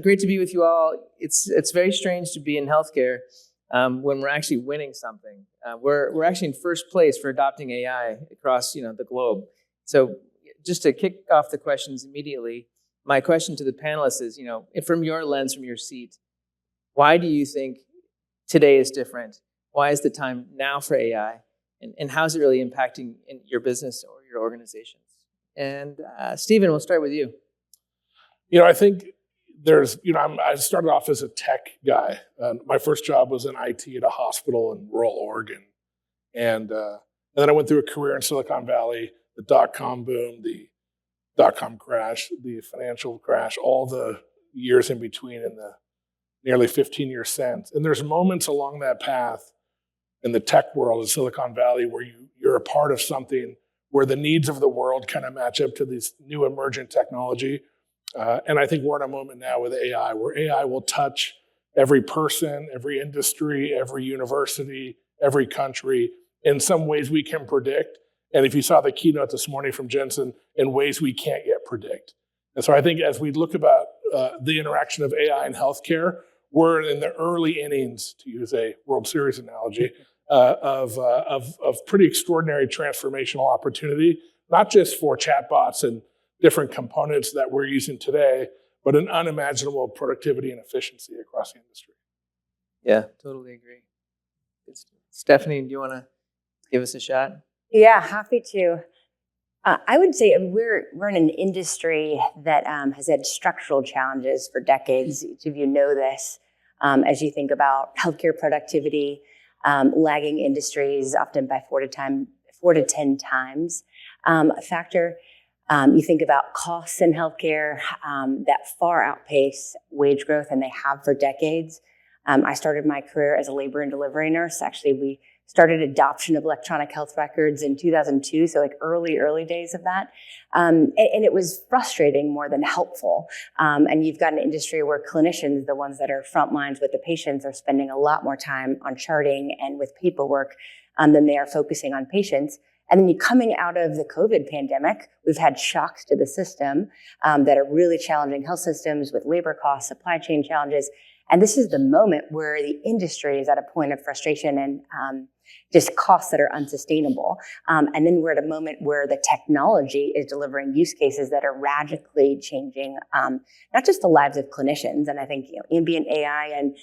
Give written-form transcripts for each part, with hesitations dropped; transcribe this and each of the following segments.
Great to be with you all. It's very strange to be in healthcare when we're actually winning something. We're actually in first place for adopting AI across the globe. So just to kick off the questions immediately, my question to the panelists is, from your lens, from your seat, why do you think today is different? Why is the time now for AI? And how is it really impacting in your business or your organizations? And Stephen, we'll start with you. I think I started off as a tech guy. My first job was in IT at a hospital in rural Oregon. And then I went through a career in Silicon Valley, the dot-com boom, the dot-com crash, the financial crash, all the years in between and the nearly 15 years since. And there's moments along that path in the tech world in Silicon Valley where you're a part of something where the needs of the world kind of match up to this new emergent technology. And I think we're in a moment now with AI, where AI will touch every person, every industry, every university, every country in some ways we can predict. And if you saw the keynote this morning from Jensen, in ways we can't yet predict. And so I think as we look about the interaction of AI and healthcare, we're in the early innings, to use a World Series analogy, of pretty extraordinary transformational opportunity, not just for chatbots and different components that we're using today, but an unimaginable productivity and efficiency across the industry. Yeah, totally agree. Stephanie, do you want to give us a shot? Yeah, happy to. I would say we're in an industry that has had structural challenges for decades. Each of you know this. As you think about healthcare productivity, lagging industries, often by 4 to 10 times a factor. You think about costs in healthcare that far outpace wage growth, and they have for decades. I started my career as a labor and delivery nurse. Actually, we started adoption of electronic health records in 2002, so like early days of that. And it was frustrating more than helpful. And you've got an industry where clinicians, the ones that are front lines with the patients, are spending a lot more time on charting and with paperwork than they are focusing on patients. And then you coming out of the COVID pandemic, we've had shocks to the system that are really challenging health systems with labor costs, supply chain challenges. And this is the moment where the industry is at a point of frustration and just costs that are unsustainable. And then we're at a moment where the technology is delivering use cases that are radically changing not just the lives of clinicians. And I think ambient AI and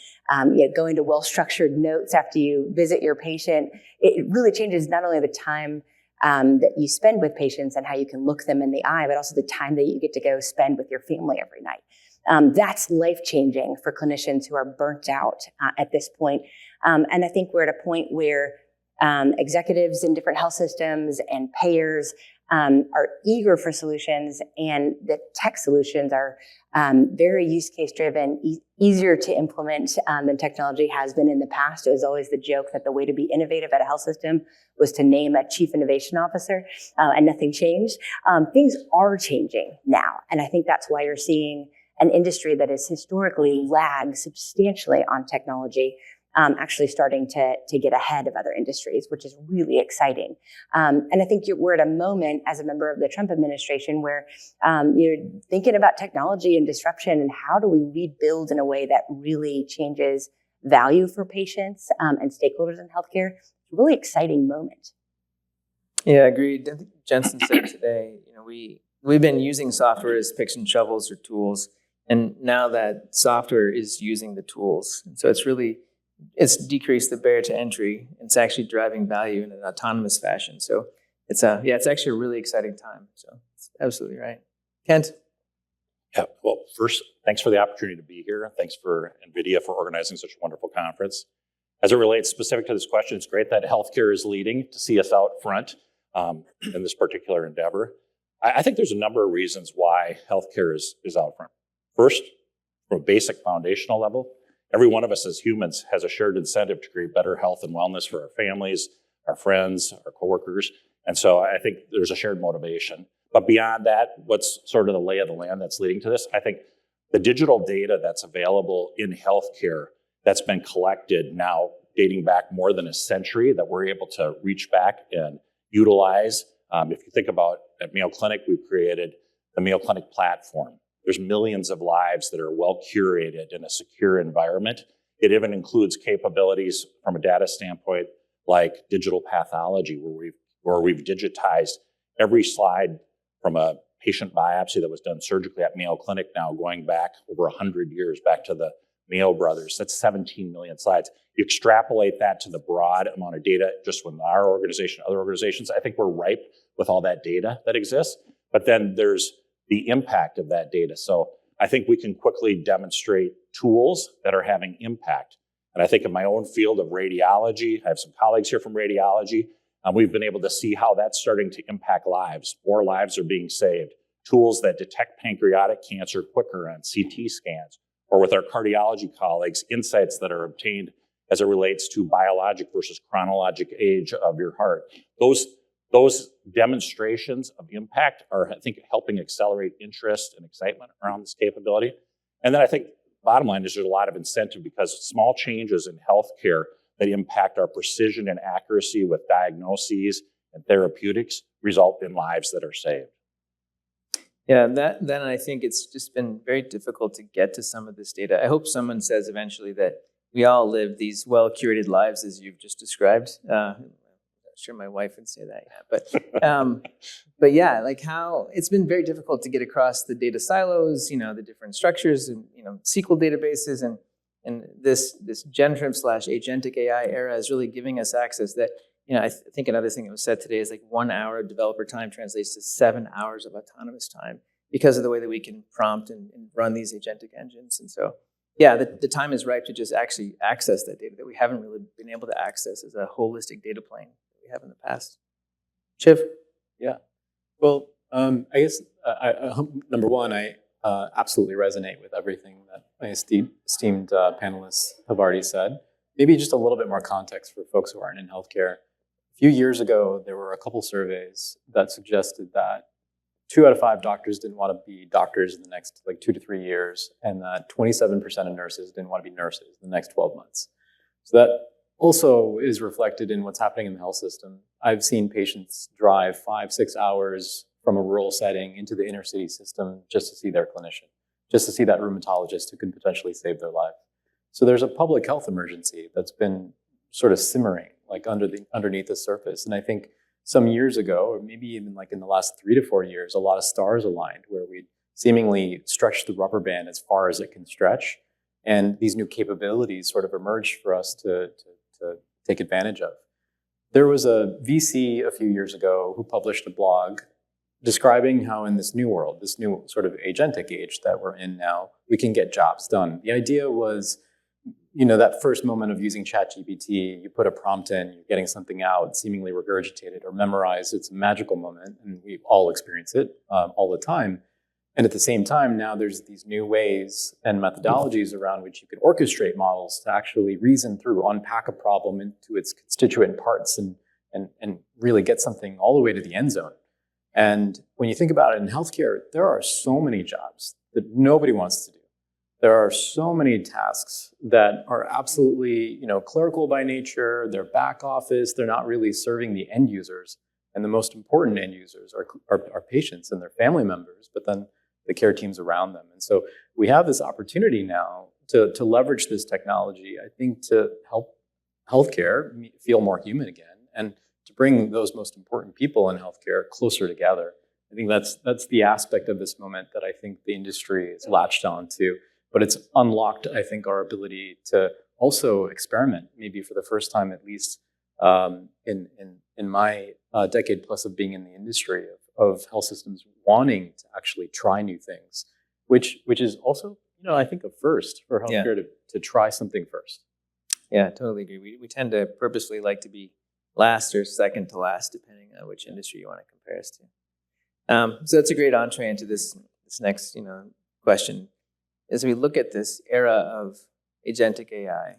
going to well-structured notes after you visit your patient, it really changes not only the time that you spend with patients and how you can look them in the eye, but also the time that you get to go spend with your family every night. That's life-changing for clinicians who are burnt out at this point. And I think we're at a point where executives in different health systems and payers are eager for solutions, and the tech solutions are very use case driven, easier to implement than technology has been in the past. It was always the joke that the way to be innovative at a health system was to name a chief innovation officer, and nothing changed. Things are changing now, and I think that's why you're seeing an industry that has historically lagged substantially on technology actually starting to get ahead of other industries, which is really exciting. And I think we're at a moment as a member of the Trump administration where you're thinking about technology and disruption and how do we rebuild in a way that really changes value for patients and stakeholders in healthcare. It's a really exciting moment. Yeah, agreed. I think Jensen said today, we've been using software as picks and shovels or tools, and now that software is using the tools. And so it's decreased the barrier to entry. It's actually driving value in an autonomous fashion. So it's actually a really exciting time. So it's absolutely right. Kent? Yeah, well, first, thanks for the opportunity to be here. Thanks for NVIDIA for organizing such a wonderful conference. As it relates specific to this question, it's great that healthcare is leading to see us out front in this particular endeavor. I think there's a number of reasons why healthcare is out front. First, from a basic foundational level, every one of us as humans has a shared incentive to create better health and wellness for our families, our friends, our coworkers. And so I think there's a shared motivation. But beyond that, what's sort of the lay of the land that's leading to this? I think the digital data that's available in healthcare that's been collected now dating back more than a century that we're able to reach back and utilize. If you think about at Mayo Clinic, we've created the Mayo Clinic platform. There's millions of lives that are well curated in a secure environment. It even includes capabilities from a data standpoint like digital pathology, where we've digitized every slide from a patient biopsy that was done surgically at Mayo Clinic now going back over 100 years, back to the Mayo brothers. That's 17 million slides. You extrapolate that to the broad amount of data just with our organization, other organizations, I think we're ripe with all that data that exists. But then there's the impact of that data. So I think we can quickly demonstrate tools that are having impact. And I think in my own field of radiology, I have some colleagues here from radiology, we've been able to see how that's starting to impact lives. More lives are being saved. Tools that detect pancreatic cancer quicker on CT scans, or with our cardiology colleagues, insights that are obtained as it relates to biologic versus chronologic age of your heart. Those demonstrations of impact are, I think, helping accelerate interest and excitement around this capability. And then I think bottom line is there's a lot of incentive because small changes in healthcare that impact our precision and accuracy with diagnoses and therapeutics result in lives that are saved. Yeah, then I think it's just been very difficult to get to some of this data. I hope someone says eventually that we all live these well-curated lives as you've just described. I'm not sure my wife would say that yet, but yeah, like how it's been very difficult to get across the data silos, the different structures and SQL databases, and this generative / agentic AI era is really giving us access that. I think another thing that was said today is like 1 hour of developer time translates to 7 hours of autonomous time because of the way that we can prompt and run these agentic engines. And so, yeah, the time is ripe to just actually access that data that we haven't really been able to access as a holistic data plane that we have in the past. Shiv? Yeah. Well, I guess, number one, I absolutely resonate with everything that my esteemed panelists have already said. Maybe just a little bit more context for folks who aren't in healthcare. A few years ago, there were a couple surveys that suggested that 2 out of 5 doctors didn't want to be doctors in the next 2 to 3 years, and that 27% of nurses didn't want to be nurses in the next 12 months. So that also is reflected in what's happening in the health system. I've seen patients drive 5-6 hours from a rural setting into the inner city system just to see their clinician, just to see that rheumatologist who could potentially save their life. So there's a public health emergency that's been sort of simmering underneath the surface. And I think some years ago, or maybe even in the last 3 to 4 years, a lot of stars aligned where we seemingly stretched the rubber band as far as it can stretch. And these new capabilities sort of emerged for us to take advantage of. There was a VC a few years ago who published a blog describing how in this new world, this new sort of agentic age that we're in now, we can get jobs done. The idea was, that first moment of using ChatGPT, you put a prompt in, you're getting something out, seemingly regurgitated or memorized. It's a magical moment, and we all experience it all the time. And at the same time, now there's these new ways and methodologies around which you can orchestrate models to actually reason through, unpack a problem into its constituent parts and really get something all the way to the end zone. And when you think about it in healthcare, there are so many jobs that nobody wants to do. There are so many tasks that are absolutely, clerical by nature. They're back office. They're not really serving the end users. And the most important end users are patients and their family members, but then the care teams around them. And so we have this opportunity now to leverage this technology, I think, to help healthcare feel more human again and to bring those most important people in healthcare closer together. I think that's the aspect of this moment that I think the industry is latched on to. But it's unlocked, I think, our ability to also experiment, maybe for the first time at least in my decade plus of being in the industry of health systems wanting to actually try new things, which is also, I think a first for healthcare to try something first. Yeah, totally agree. We tend to purposely like to be last or second to last, depending on which industry you want to compare us to. So that's a great entree into this next question. As we look at this era of agentic AI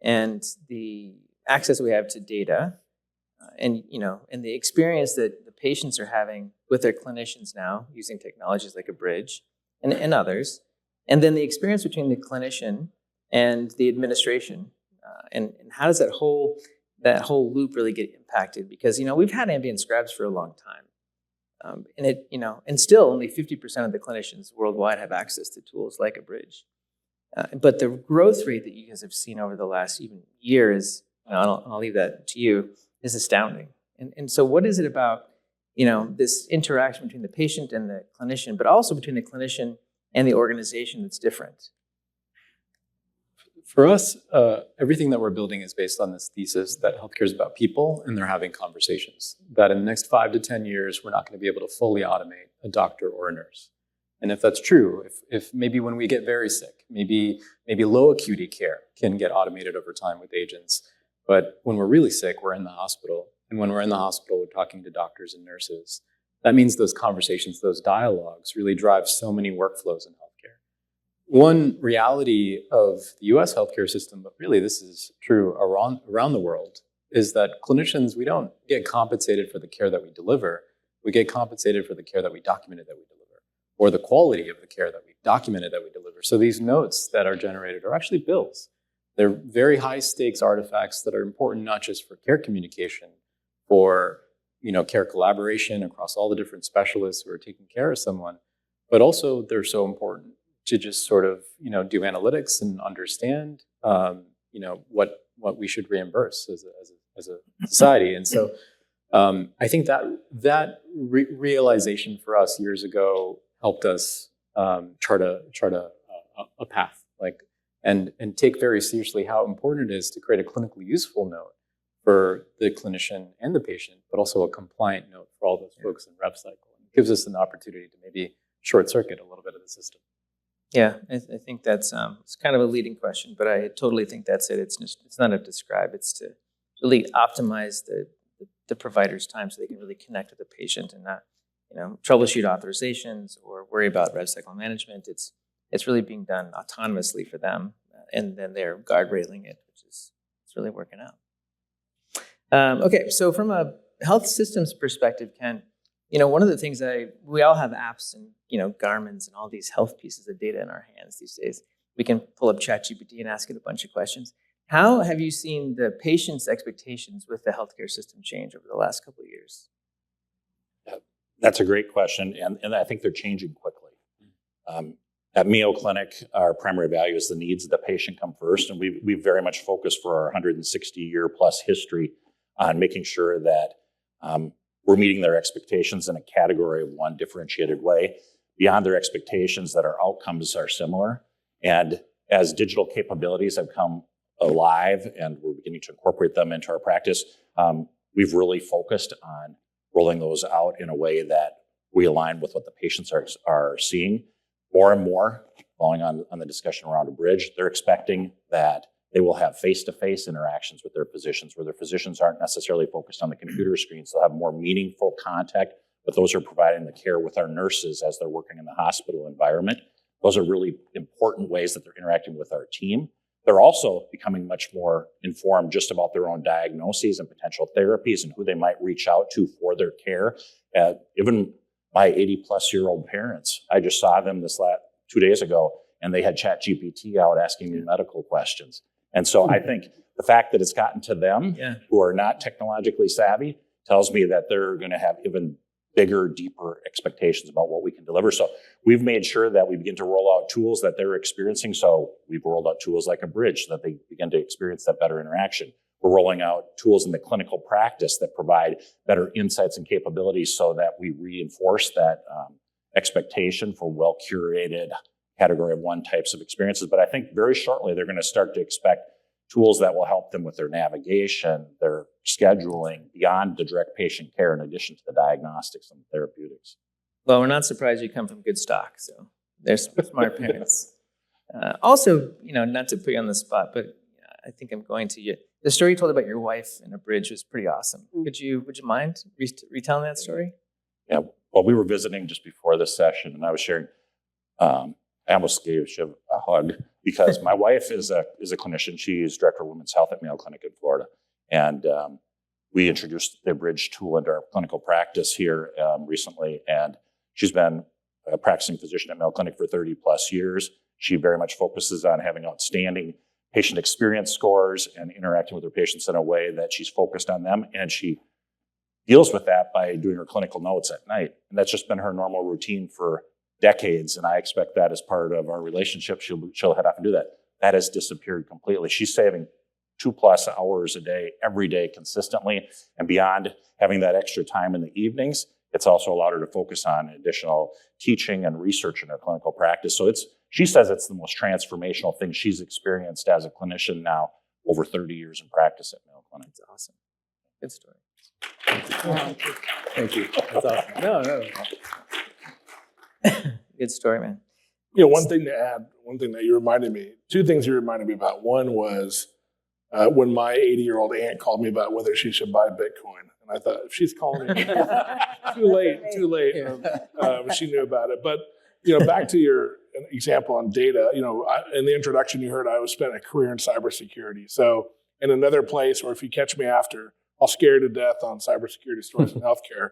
and the access we have to data, and the experience that the patients are having with their clinicians now using technologies like Abridge and others, and then the experience between the clinician and the administration, and how does that whole loop really get impacted? Because we've had ambient scribes for a long time. And it, and still only 50% of the clinicians worldwide have access to tools like Abridge. But the growth rate that you guys have seen over the last even year is, I'll leave that to you, is astounding. And so what is it about, this interaction between the patient and the clinician, but also between the clinician and the organization that's different? For us, everything that we're building is based on this thesis that healthcare is about people and they're having conversations. That in the next 5 to 10 years, we're not going to be able to fully automate a doctor or a nurse. And if that's true, if maybe when we get very sick, maybe low acuity care can get automated over time with agents. But when we're really sick, we're in the hospital. And when we're in the hospital, we're talking to doctors and nurses. That means those conversations, those dialogues really drive so many workflows in healthcare. One reality of the US healthcare system, but really this is true around the world, is that clinicians, we don't get compensated for the care that we deliver. We get compensated for the care that we documented that we deliver, or the quality of the care that we documented that we deliver. So these notes that are generated are actually bills. They're very high stakes artifacts that are important not just for care communication, for care collaboration across all the different specialists who are taking care of someone, but also they're so important to just sort of do analytics and understand what we should reimburse as a society. And so I think that realization for us years ago helped us chart a path, and take very seriously how important it is to create a clinically useful note for the clinician and the patient, but also a compliant note for all those folks in rev cycle. It gives us an opportunity to maybe short circuit a little bit of the system. Yeah, I think that's it's kind of a leading question, but I totally think that's it. It's not to describe; it's to really optimize the provider's time so they can really connect with the patient and not troubleshoot authorizations or worry about rev cycle management. It's really being done autonomously for them, and then they're guardrailing it, which is it's really working out. Okay, so from a health systems perspective, Ken, one of the things we all have apps and Garmin's and all these health pieces of data in our hands these days. We can pull up ChatGPT and ask it a bunch of questions. How have you seen the patient's expectations with the healthcare system change over the last couple of years? That's a great question, and I think they're changing quickly. At Mayo Clinic, our primary value is the needs of the patient come first, and we very much focus for our 160-year plus history on making sure that we're meeting their expectations in a category of one differentiated way, beyond their expectations that our outcomes are similar. And as digital capabilities have come alive and we're beginning to incorporate them into our practice, we've really focused on rolling those out in a way that we align with what the patients are seeing. More and more, following on the discussion around Abridge, they're expecting that they will have face-to-face interactions with their physicians, where their physicians aren't necessarily focused on the computer screens. They'll have more meaningful contact with those who are providing the care with our nurses as they're working in the hospital environment. Those are really important ways that they're interacting with our team. They're also becoming much more informed just about their own diagnoses and potential therapies and who they might reach out to for their care. Even my 80-plus-year-old parents, I just saw them 2 days ago, and they had ChatGPT out asking me medical questions. And so I think the fact that it's gotten to them who are not technologically savvy tells me that they're going to have even bigger, deeper expectations about what we can deliver. So we've made sure that we begin to roll out tools that they're experiencing. So we've rolled out tools like Abridge so that they begin to experience that better interaction. We're rolling out tools in the clinical practice that provide better insights and capabilities so that we reinforce that expectation for well-curated category of one types of experiences. But I think very shortly they're going to start to expect tools that will help them with their navigation, their scheduling, beyond the direct patient care, in addition to the diagnostics and therapeutics. Well, we're not surprised you come from good stock, so there's smart parents. Also, not to put you on the spot, but I think I'm going to. The story you told about your wife in Abridge was pretty awesome. Would you mind retelling that story? Yeah. Well, we were visiting just before this session, and I was sharing. I almost gave Shiv a hug because my wife is a clinician. She's director of women's health at Mayo Clinic in Florida, and we introduced the Abridge tool into our clinical practice here recently. And she's been a practicing physician at Mayo Clinic for 30 plus years. She very much focuses on having outstanding patient experience scores and interacting with her patients in a way that she's focused on them. And she deals with that by doing her clinical notes at night. And that's just been her normal routine for decades. And I expect that as part of our relationship, she'll head off and do that. That has disappeared completely. She's saving 2+ hours a day, every day consistently. And beyond having that extra time in the evenings, it's also allowed her to focus on additional teaching and research in her clinical practice. So she says it's the most transformational thing she's experienced as a clinician now, over 30 years in practice at Mayo Clinic. That's awesome. Good story. Thank you. That's awesome. No. Good story, man. One thing to add, one thing that you reminded me, two things you reminded me about. One was when my 80-year-old aunt called me about whether she should buy Bitcoin. And I thought, if she's calling me, too late. She knew about it. But, back to your example on data, in the introduction you heard, I spent a career in cybersecurity. So in another place, or if you catch me after, I'll scare you to death on cybersecurity stories in healthcare.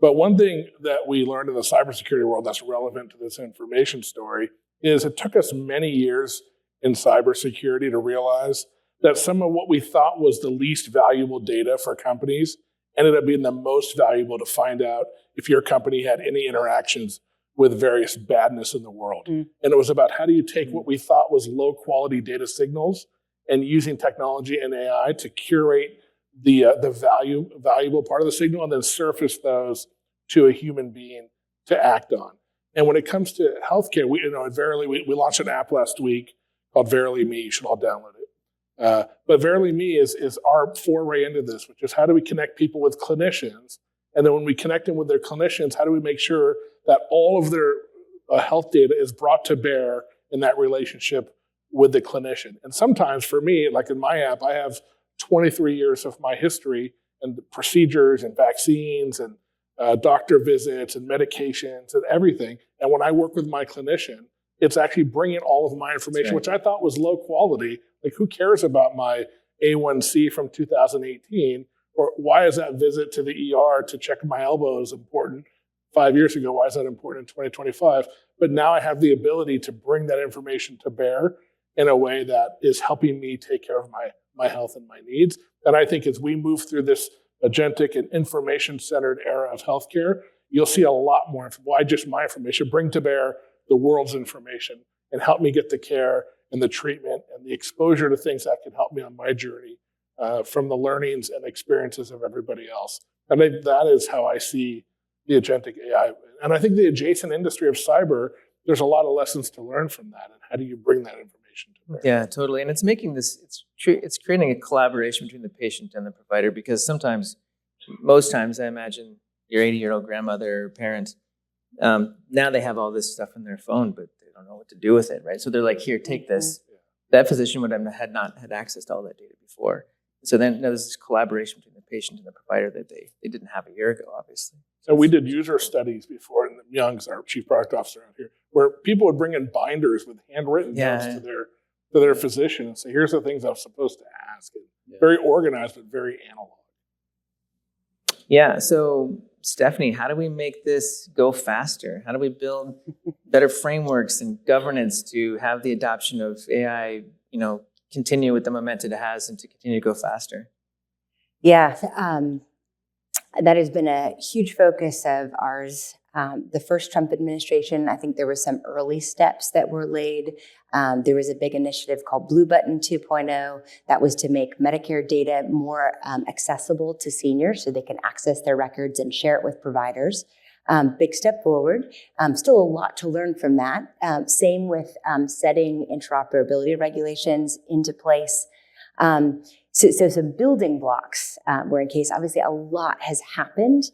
But one thing that we learned in the cybersecurity world that's relevant to this information story is it took us many years in cybersecurity to realize that some of what we thought was the least valuable data for companies ended up being the most valuable to find out if your company had any interactions with various badness in the world. And it was about how do you take what we thought was low quality data signals and using technology and AI to curate the valuable part of the signal and then surface those to a human being to act on. And when it comes to healthcare, at Verily, we launched an app last week called Verily Me. You should all download it. But Verily Me is our foray into this, which is how do we connect people with clinicians? And then when we connect them with their clinicians, how do we make sure that all of their health data is brought to bear in that relationship with the clinician? And sometimes for me, like in my app, I have 23 years of my history and procedures and vaccines and doctor visits and medications and everything. And when I work with my clinician, it's actually bringing all of my information, which I thought was low quality. Like, who cares about my A1C from 2018? Or why is that visit to the ER to check my elbows important 5 years ago? Why is that important in 2025? But now I have the ability to bring that information to bear in a way that is helping me take care of my health and my needs. And I think as we move through this agentic and information-centered era of healthcare, you'll see a lot more. Why just my information? Bring to bear the world's information and help me get the care and the treatment and the exposure to things that can help me on my journey from the learnings and experiences of everybody else. And that is how I see the agentic AI. And I think the adjacent industry of cyber, there's a lot of lessons to learn from that. And how do you bring that information to bear? Yeah, totally. And it's making this, it's creating a collaboration between the patient and the provider, because most times I imagine your 80-year-old grandmother or parent, now they have all this stuff in their phone, but they don't know what to do with it, right? So they're like, here, take this. That physician would have not had access to all that data before. So then there's this collaboration between the patient and the provider that they didn't have a year ago, obviously. So we did user studies before, and Young's our chief product officer out here, where people would bring in binders with handwritten notes to their physician and say, here's the things I'm supposed to ask. And very organized, but very analog. Yeah, so Stephanie, how do we make this go faster? How do we build better frameworks and governance to have the adoption of AI, continue with the momentum it has and to continue to go faster? Yeah, that has been a huge focus of ours. The first Trump administration, I think there were some early steps that were laid. There was a big initiative called Blue Button 2.0 that was to make Medicare data more accessible to seniors so they can access their records and share it with providers. Big step forward. Still a lot to learn from that. Same with setting interoperability regulations into place. So some building blocks were in case. Obviously, a lot has happened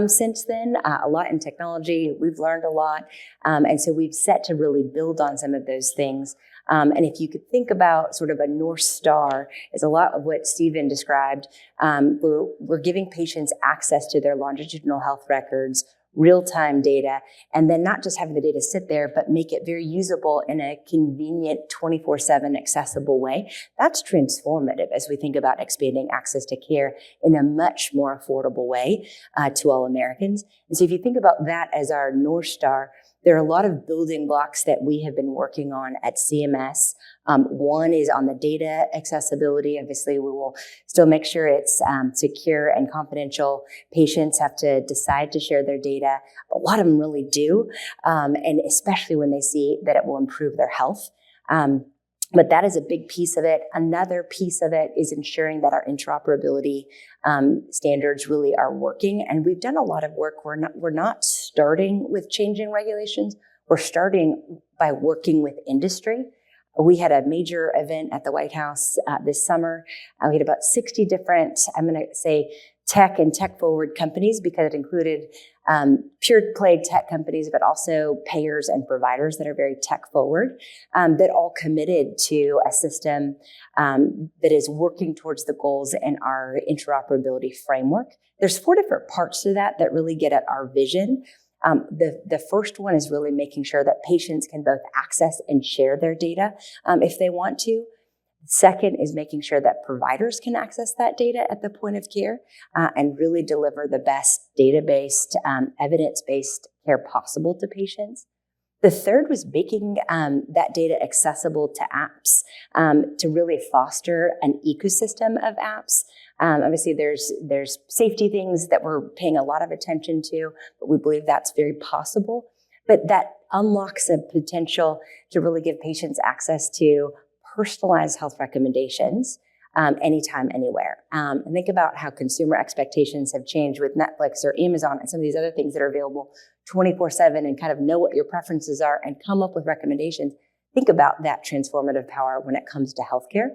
since then, a lot in technology. We've learned a lot. And so we've set to really build on some of those things. And if you could think about sort of a North Star, is a lot of what Stephen described. We're giving patients access to their longitudinal health records, real-time data, and then not just having the data sit there, but make it very usable in a convenient 24/7 accessible way. That's transformative as we think about expanding access to care in a much more affordable way to all Americans. And so if you think about that as our North Star, there are a lot of building blocks that we have been working on at CMS One is on the data accessibility. Obviously, we will still make sure it's secure and confidential. Patients have to decide to share their data. A lot of them really do, and especially when they see that it will improve their health. But that is a big piece of it. Another piece of it is ensuring that our interoperability standards really are working. And we've done a lot of work. We're not starting with changing regulations. We're starting by working with industry. We had a major event at the White House this summer. We had about 60 different, I'm going to say, tech and tech-forward companies, because it included pure-play tech companies, but also payers and providers that are very tech-forward, that all committed to a system that is working towards the goals in our interoperability framework. There's 4 different parts to that really get at our vision. The first one is really making sure that patients can both access and share their data if they want to. Second is making sure that providers can access that data at the point of care and really deliver the best data-based, evidence-based care possible to patients. The third was making that data accessible to apps to really foster an ecosystem of apps. Obviously, there's safety things that we're paying a lot of attention to, but we believe that's very possible. But that unlocks a potential to really give patients access to personalized health recommendations anytime, anywhere. And think about how consumer expectations have changed with Netflix or Amazon and some of these other things that are available 24/7 and kind of know what your preferences are and come up with recommendations. Think about that transformative power when it comes to healthcare.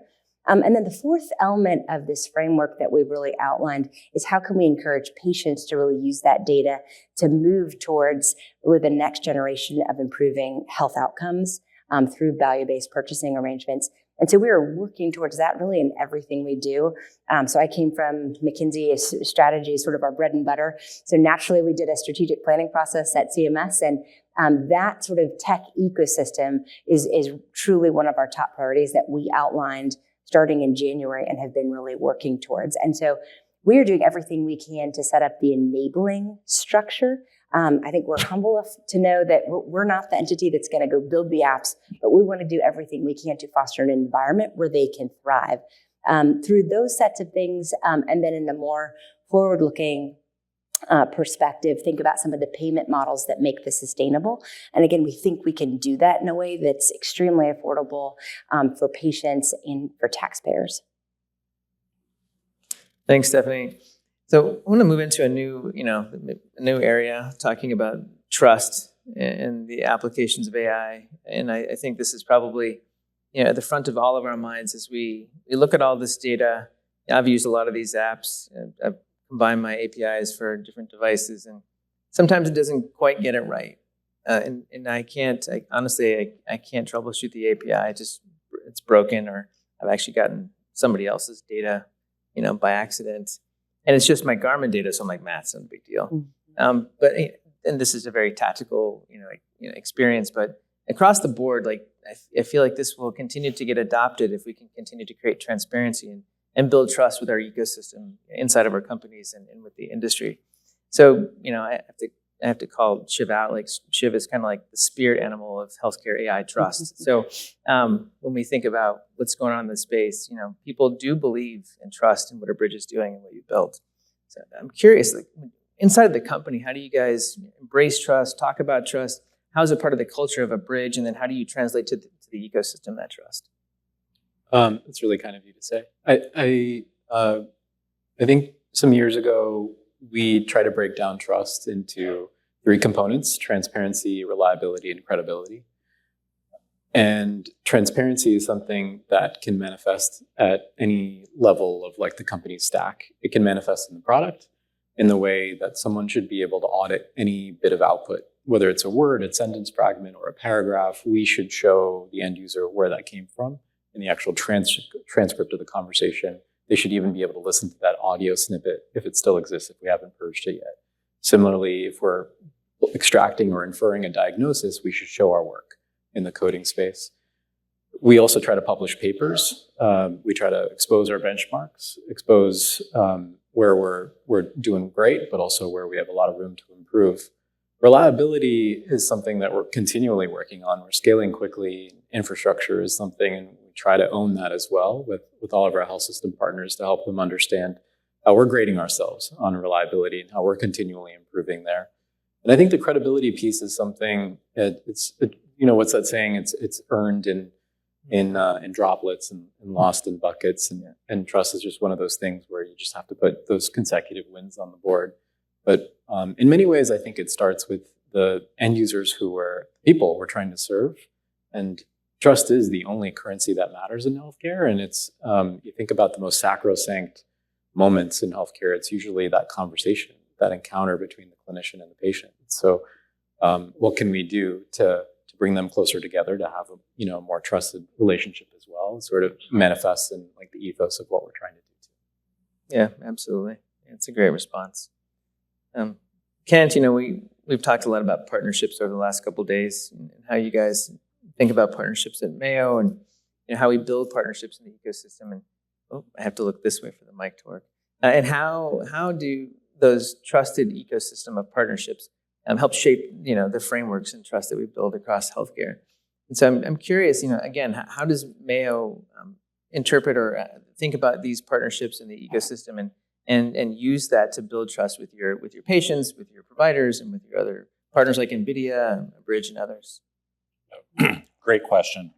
And then the fourth element of this framework that we've really outlined is how can we encourage patients to really use that data to move towards really the next generation of improving health outcomes through value-based purchasing arrangements. And so we are working towards that really in everything we do. So I came from McKinsey strategy, sort of our bread and butter. So naturally, we did a strategic planning process at CMS, and that sort of tech ecosystem is truly one of our top priorities that we outlined starting in January and have been really working towards. And so we are doing everything we can to set up the enabling structure. I think we're humble enough to know that we're not the entity that's going to go build the apps, but we want to do everything we can to foster an environment where they can thrive. Through those sets of things, and then in a more forward-looking perspective, think about some of the payment models that make this sustainable. And again, we think we can do that in a way that's extremely affordable for patients and for taxpayers. Thanks, Stephanie. So I want to move into a new area, talking about trust and the applications of AI. And I think this is probably, at the front of all of our minds as we look at all this data. I've used a lot of these apps. I've combined my APIs for different devices, and sometimes it doesn't quite get it right. And I honestly can't troubleshoot the API. It's broken, or I've actually gotten somebody else's data, by accident. And it's just my Garmin data, so I'm like, it's not a big deal. And this is a very tactical, experience. But across the board, I feel like this will continue to get adopted if we can continue to create transparency and build trust with our ecosystem inside of our companies and with the industry. So, I have to call Shiv out. Like, Shiv is kind of like the spirit animal of healthcare AI trust. So when we think about what's going on in the space, people do believe and trust in what Abridge is doing and what you built. So I'm curious, inside of the company, how do you guys embrace trust, talk about trust? How is it part of the culture of Abridge? And then how do you translate to the ecosystem that trust? It's really kind of you to say. I think some years ago, we try to break down trust into 3 components: transparency, reliability, and credibility. And transparency is something that can manifest at any level of the company stack. It can manifest in the product in the way that someone should be able to audit any bit of output, whether it's a word, a sentence fragment, or a paragraph. We should show the end user where that came from in the actual transcript of the conversation. They should even be able to listen to that audio snippet if it still exists, if we haven't purged it yet. Similarly, if we're extracting or inferring a diagnosis, we should show our work in the coding space. We also try to publish papers. We try to expose our benchmarks, expose where we're doing great, but also where we have a lot of room to improve. Reliability is something that we're continually working on. We're scaling quickly. Infrastructure is something, and we try to own that as well with all of our health system partners to help them understand how we're grading ourselves on reliability and how we're continually improving there. And I think the credibility piece is something what's that saying? It's earned in droplets and lost in buckets, and trust is just one of those things where you just have to put those consecutive wins on the board. But in many ways, I think it starts with the end users people we're trying to serve, and trust is the only currency that matters in healthcare. And it's you think about the most sacrosanct moments in healthcare, it's usually that conversation, that encounter between the clinician and the patient. So, what can we do to bring them closer together to have a more trusted relationship as well? It sort of manifests in like the ethos of what we're trying to do too. Yeah, absolutely. It's a great response. Kent, we've talked a lot about partnerships over the last couple of days and how you guys think about partnerships at Mayo and how we build partnerships in the ecosystem. And I have to look this way for the mic to work. And how do those trusted ecosystem of partnerships help shape the frameworks and trust that we build across healthcare? And so I'm curious, again, how does Mayo interpret or think about these partnerships in the ecosystem and use that to build trust with your patients, with your providers, and with your other partners like NVIDIA, Abridge, and others? Great question.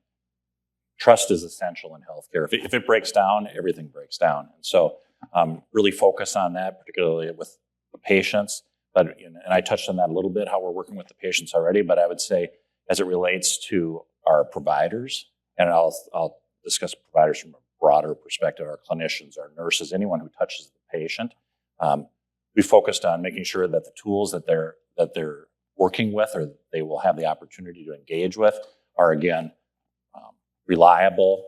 Trust is essential in healthcare. If it breaks down, everything breaks down. And so really focus on that, particularly with the patients. But and I touched on that a little bit, how we're working with the patients already. But I would say, as it relates to our providers, and I'll discuss providers from a broader perspective, our clinicians, our nurses, anyone who touches the patient, we focused on making sure that the tools that they're working with or they will have the opportunity to engage with are, again, reliable,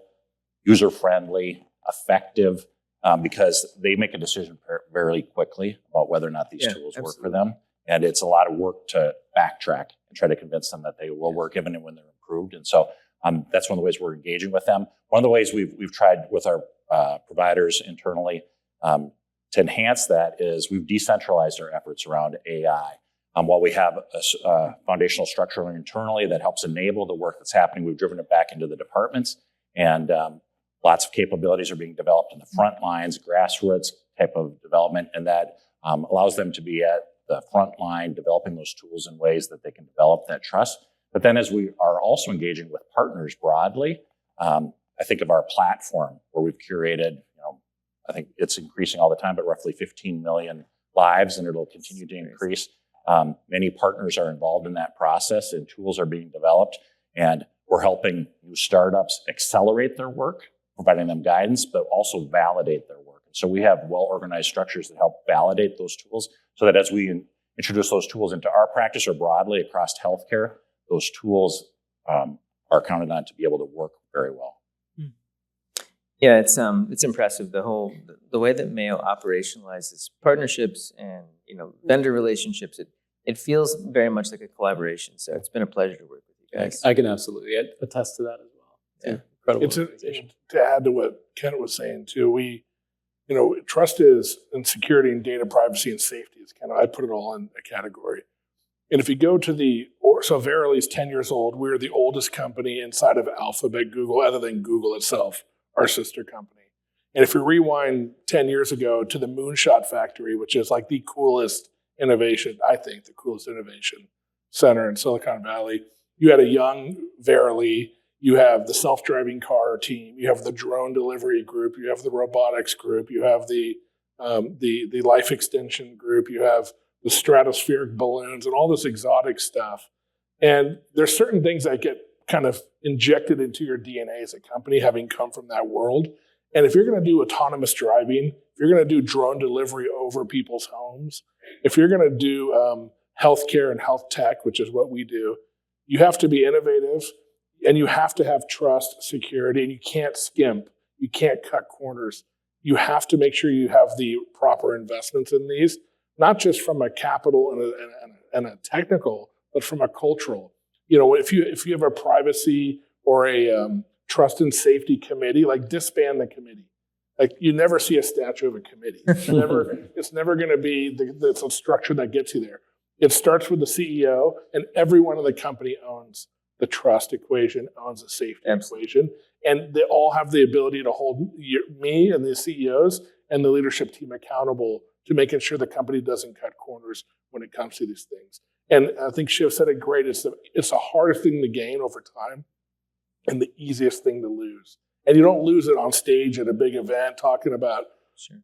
user-friendly, effective, because they make a decision very quickly about whether or not these tools work for them. And it's a lot of work to backtrack and try to convince them that they will work even when they're improved. And so that's one of the ways we're engaging with them. One of the ways we've tried with our providers internally to enhance that is we've decentralized our efforts around AI. While we have a foundational structure internally that helps enable the work that's happening, we've driven it back into the departments, and lots of capabilities are being developed in the front lines, grassroots type of development, and that allows them to be at the front line, developing those tools in ways that they can develop that trust. But then as we are also engaging with partners broadly, I think of our platform where we've curated, I think it's increasing all the time, but roughly 15 million lives, and it'll continue to increase. Many partners are involved in that process, and tools are being developed, and we're helping new startups accelerate their work, providing them guidance, but also validate their work. And so we have well-organized structures that help validate those tools so that as we introduce those tools into our practice or broadly across healthcare, those tools are counted on to be able to work very well. Yeah, it's impressive, the way that Mayo operationalizes partnerships and vendor relationships. It feels very much like a collaboration. So it's been a pleasure to work with you guys. I can absolutely attest to that as well. Yeah. Incredible organization. To add to what Kent was saying too, trust is in security and data privacy and safety is I put it all in a category. And if you go to so Verily is 10 years old. We're the oldest company inside of Alphabet Google, other than Google itself, our sister company. And if you rewind 10 years ago to the Moonshot Factory, which is like the coolest innovation, I think the coolest innovation center in Silicon Valley, you had a young Verily, you have the self-driving car team, you have the drone delivery group, you have the robotics group, you have the life extension group, you have the stratospheric balloons and all this exotic stuff. And there's certain things that get kind of injected into your DNA as a company, having come from that world. And if you're going to do autonomous driving, if you're going to do drone delivery over people's homes, if you're going to do healthcare and health tech, which is what we do, you have to be innovative and you have to have trust, security, and you can't skimp. You can't cut corners. You have to make sure you have the proper investments in these, not just from a capital and a technical, but from a cultural. If you have a privacy or a trust and safety committee, like disband the committee. Like you never see a statue of a committee. It's never going to be the structure that gets you there. It starts with the CEO, and everyone in the company owns the trust equation, owns the safety equation, and they all have the ability to hold me and the CEOs and the leadership team accountable to making sure the company doesn't cut corners when it comes to these things. And I think Shiv said it great. It's the hardest thing to gain over time and the easiest thing to lose. And you don't lose it on stage at a big event talking about,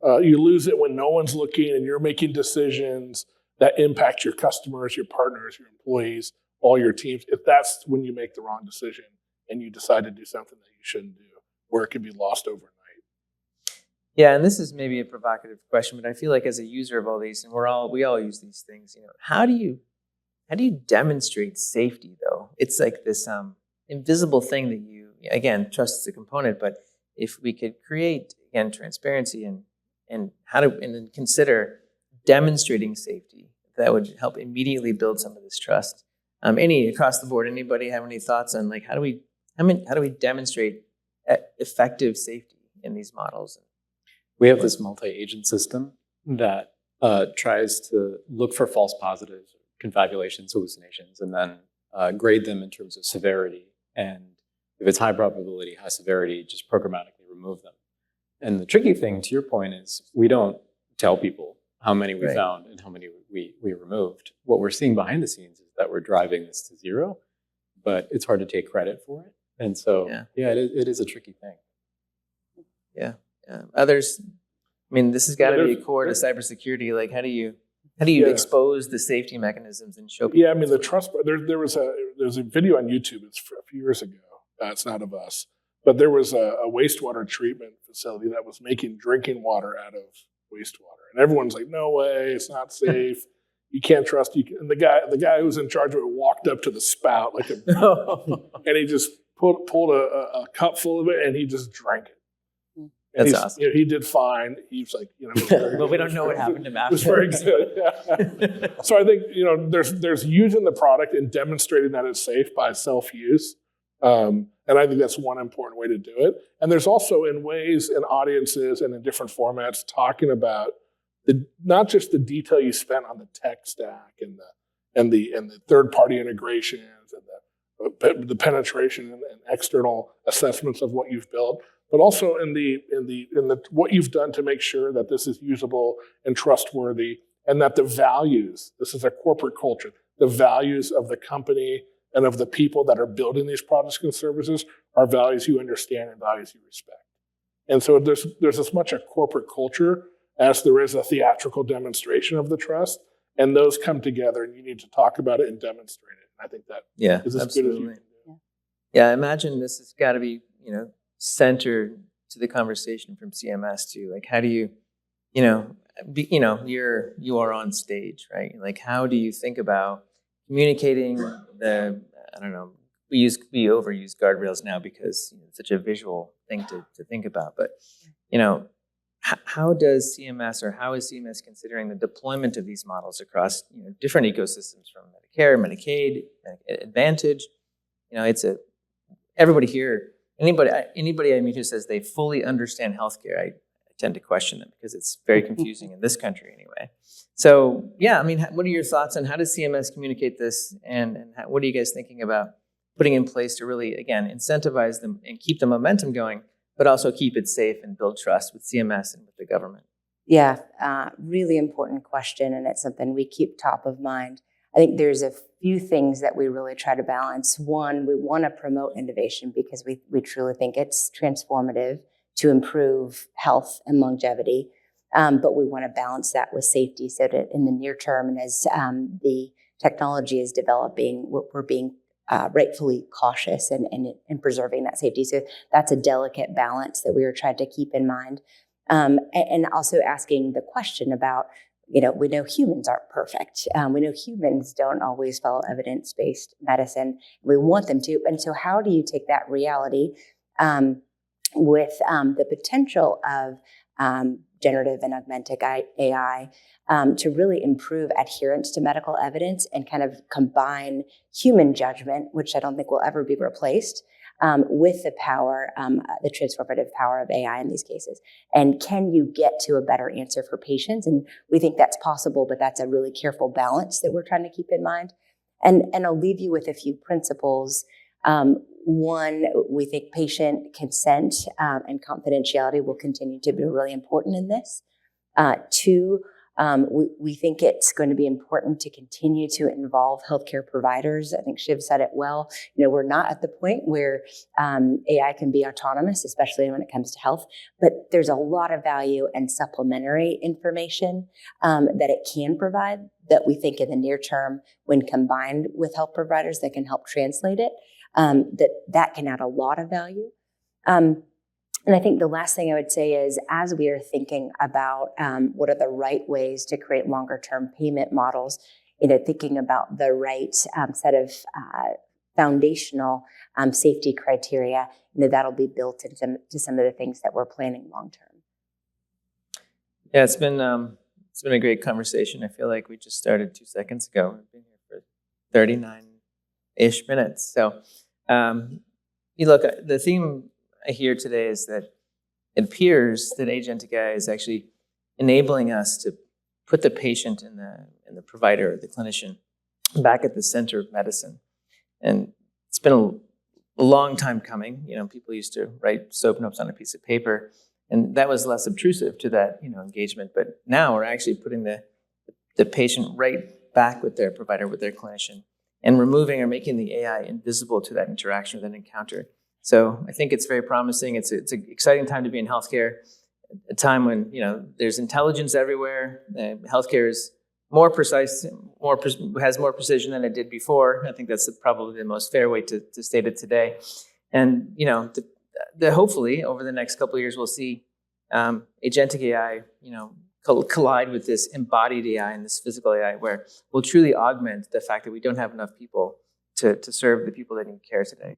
you lose it when no one's looking and you're making decisions that impact your customers, your partners, your employees, all your teams. If that's when you make the wrong decision and you decide to do something that you shouldn't do, where it can be lost overnight. Yeah, and this is maybe a provocative question, but I feel like as a user of all these, and we all use these things, how do you demonstrate safety though? It's like this invisible thing that again, trust is a component, but if we could create, again, transparency and then consider demonstrating safety, that would help immediately build some of this trust. Across the board, anybody have any thoughts on like how do we demonstrate effective safety in these models? We have this multi-agent system that tries to look for false positives, confabulations, hallucinations, and then grade them in terms of severity. And if it's high probability, high severity, just programmatically remove them. And the tricky thing, to your point, is we don't tell people how many we found and how many we removed. What we're seeing behind the scenes is that we're driving this to zero, but it's hard to take credit for it. And so, it is a tricky thing. Yeah. Others, this has got to be core to cybersecurity. Like, how do you expose the safety mechanisms and show people? Yeah, the trust. There's a video on YouTube. It's a few years ago. It's not of us, but there was a wastewater treatment facility that was making drinking water out of wastewater, and everyone's like, "No way, it's not safe. You can't trust." And the guy who was in charge of it walked up to the spout and he just pulled a cup full of it, and he just drank it. That's awesome. He did fine. He's like, but we don't know what happened to him after. It was very good. Yeah. So I think there's using the product and demonstrating that it's safe by self-use, and I think that's one important way to do it. And there's also in ways in audiences and in different formats talking about not just the detail you spent on the tech stack and the third-party integrations and the penetration and external assessments of what you've built, but also in the what you've done to make sure that this is usable and trustworthy, and that the values, this is a corporate culture, the values of the company and of the people that are building these products and services are values you understand and values you respect. And so there's as much a corporate culture as there is a theatrical demonstration of the trust, and those come together, and you need to talk about it and demonstrate it. And I think that is as good as you can do. Yeah, I imagine this has got to be, centered to the conversation from CMS too. Like, how do you, you are on stage, right? Like, how do you think about communicating we overuse guardrails now because it's such a visual thing to think about. But, how does CMS or how is CMS considering the deployment of these models across different ecosystems from Medicare, Medicaid, Advantage? Everybody here. Anybody I meet who says they fully understand healthcare, I tend to question them because it's very confusing in this country anyway. So, what are your thoughts on how does CMS communicate this, and what are you guys thinking about putting in place to really, again, incentivize them and keep the momentum going, but also keep it safe and build trust with CMS and with the government? Yeah, really important question, and it's something we keep top of mind. I think there's a few things that we really try to balance. One, we want to promote innovation because we truly think it's transformative to improve health and longevity. But we want to balance that with safety so that in the near term and as the technology is developing, we're being rightfully cautious in preserving that safety. So that's a delicate balance that we were trying to keep in mind. And also asking the question about, we know humans aren't perfect. We know humans don't always follow evidence-based medicine. We want them to. And so how do you take that reality with the potential of generative and augmented AI to really improve adherence to medical evidence and kind of combine human judgment, which I don't think will ever be replaced, with the power, the transformative power of AI in these cases. And can you get to a better answer for patients? And we think that's possible, but that's a really careful balance that we're trying to keep in mind. And I'll leave you with a few principles. One, we think patient consent and confidentiality will continue to be really important in this. Two, we think it's going to be important to continue to involve healthcare providers. I think Shiv said it well. We're not at the point where AI can be autonomous, especially when it comes to health, but there's a lot of value and supplementary information that it can provide that we think in the near term, when combined with health providers that can help translate it, that can add a lot of value. And I think the last thing I would say is, as we are thinking about what are the right ways to create longer term payment models, thinking about the right set of foundational safety criteria, that'll be built into some of the things that we're planning long term. Yeah, it's been a great conversation. I feel like we just started 2 seconds ago. We've been here for 39-ish minutes. So, look, the theme I hear today is that it appears that agentic AI is actually enabling us to put the patient and the provider, the clinician, back at the center of medicine. And it's been a long time coming. People used to write soap notes on a piece of paper, and that was less obtrusive to that engagement. But now we're actually putting the patient right back with their provider, with their clinician, and removing or making the AI invisible to that interaction, that encounter. So I think it's very promising. It's an exciting time to be in healthcare, a time when there's intelligence everywhere. Healthcare is more precise, has more precision than it did before. I think that's probably the most fair way to state it today. And hopefully over the next couple of years we'll see agentic AI, collide with this embodied AI and this physical AI, where we'll truly augment the fact that we don't have enough people to serve the people that need care today.